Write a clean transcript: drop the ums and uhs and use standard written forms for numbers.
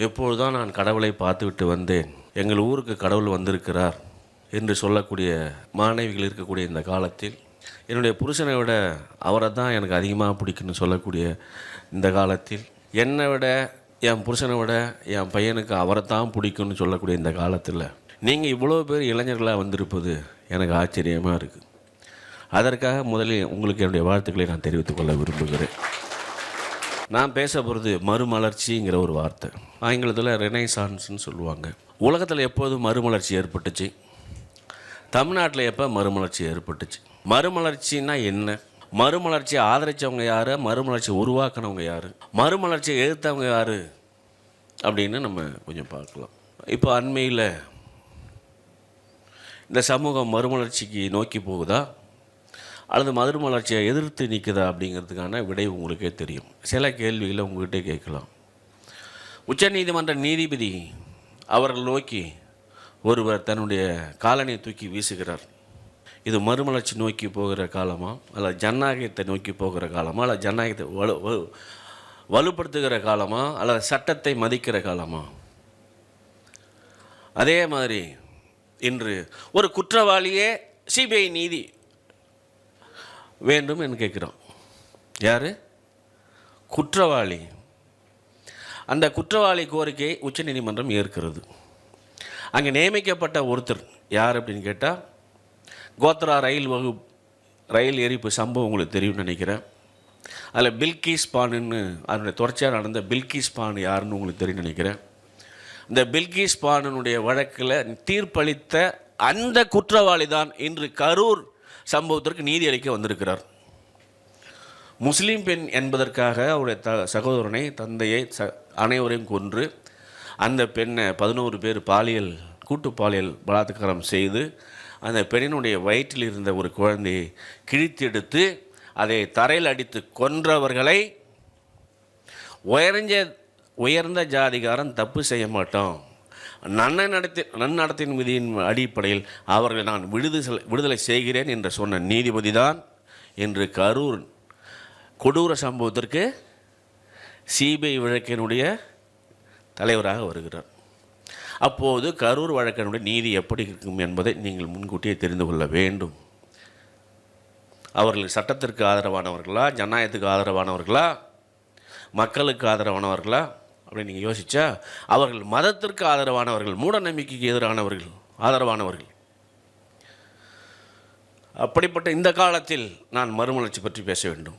எப்பொழுதுதான் நான் கடவுளை பார்த்துவிட்டு வந்தேன், எங்கள் ஊருக்கு கடவுள் வந்திருக்கிறார் என்று சொல்லக்கூடிய மாணவிகள் இருக்கக்கூடிய இந்த காலத்தில், என்னுடைய புருஷனை விட அவரை தான் எனக்கு அதிகமாக பிடிக்குன்னு சொல்லக்கூடிய இந்த காலத்தில், என்னை விட என் புருஷனை விட என் பையனுக்கு அவரை தான் பிடிக்கும்னு சொல்லக்கூடிய இந்த காலத்தில் நீங்கள் இவ்வளோ பேர் இளைஞர்களாக வந்திருப்பது எனக்கு ஆச்சரியமாக இருக்குது. அதற்காக முதலில் உங்களுக்கு என்னுடைய வாழ்த்துக்களை நான் தெரிவித்துக் கொள்ள விரும்புகிறேன். நான் பேச போகிறது மறுமலர்ச்சிங்கிற ஒரு வார்த்தை. ஆங்கிலத்தில் ரெனைசான்ஸ்ன்னு சொல்லுவாங்க. உலகத்தில் எப்போது மறுமலர்ச்சி ஏற்பட்டுச்சு? தமிழ்நாட்டில் எப்போ மறுமலர்ச்சி ஏற்பட்டுச்சு? மறுமலர்ச்சின்னா என்ன? மறுமலர்ச்சியை ஆதரித்தவங்க யார்? மறுமலர்ச்சியை உருவாக்கினவங்க யார்? மறுமலர்ச்சியை எதிர்த்தவங்க யார் அப்படின்னு நம்ம கொஞ்சம் பார்க்கலாம். இப்போ அண்மையில் இந்த சமூகம் மறுமலர்ச்சிக்கு நோக்கி போகுதா அல்லது மறுமலர்ச்சியை எதிர்த்து நிற்குதா அப்படிங்கிறதுக்கான விடை உங்களுக்கே தெரியும். சில கேள்விகளை உங்கள்கிட்ட கேட்கலாம். உச்சநீதிமன்ற நீதிபதி அவர்கள் நோக்கி ஒருவர் தன்னுடைய காலணியை தூக்கி வீசுகிறார். இது மறுமலர்ச்சி நோக்கி போகிற காலமா, அல்லது ஜனநாயகத்தை நோக்கி போகிற காலமா, அல்லது ஜனநாயகத்தை வலுப்படுத்துகிற காலமா, அல்லது சட்டத்தை மதிக்கிற காலமா? அதே மாதிரி இன்று ஒரு குற்றவாளியே சிபிஐ நீதி வேண்டும் என்று கேட்குறோம். யார் குற்றவாளி? அந்த குற்றவாளி கோரிக்கையை உச்சநீதிமன்றம் ஏற்கிறது. அங்கே நியமிக்கப்பட்ட ஒருத்தர் யார் அப்படின்னு கேட்டால், கோத்ரா ரயில் எரிப்பு சம்பவம் உங்களுக்கு தெரியும்னு நினைக்கிறேன். அதில் பில்கிஸ் பானுன்னு அதனுடைய தொடர்ச்சியாக நடந்த பில்கிஸ் பான் யாருன்னு உங்களுக்கு தெரியும்னு நினைக்கிறேன். இந்த பில்கிஸ் பானுடைய வழக்கில் தீர்ப்பளித்த அந்த குற்றவாளி தான் இன்று கரூர் சம்பவத்திற்கு நீதி அளிக்க வந்திருக்கிறார். முஸ்லீம் பெண் என்பதற்காக அவருடைய சகோதரனை, தந்தையை, அனைவரையும் கொன்று அந்த பெண்ணை 11 பேர் கூட்டு பாலியல் பலாத்காரம் செய்து அந்த பெண்ணினுடைய வயிற்றில் இருந்த ஒரு குழந்தையை கிழித்தெடுத்து அதை தரையில் அடித்து கொன்றவர்களை உயர்ந்த ஜாதிகாரன் தப்பு செய்ய மாட்டோம், நன்னடத்தின் விதியின் அடிப்படையில் அவர்களை நான் விடுதலை செய்கிறேன் என்று சொன்ன நீதிபதி தான் இன்று கரூர் கொடூர சம்பவத்திற்கு சிபிஐ வழக்கினுடைய தலைவராக வருகிறார். அப்போது கரூர் வழக்கினுடைய நீதி எப்படி இருக்கும் என்பதை நீங்கள் முன்கூட்டியே தெரிந்து கொள்ள வேண்டும். அவர்கள் சட்டத்திற்கு ஆதரவானவர்களா, ஜனநாயகத்துக்கு ஆதரவானவர்களா, மக்களுக்கு ஆதரவானவர்களா அப்படின்னு நீங்கள் யோசித்தா, அவர்கள் மதத்திற்கு ஆதரவானவர்கள், மூட நம்பிக்கைக்கு எதிரானவர்கள், ஆதரவானவர்கள். அப்படிப்பட்ட இந்த காலத்தில் நான் மறுமலர்ச்சி பற்றி பேச வேண்டும்.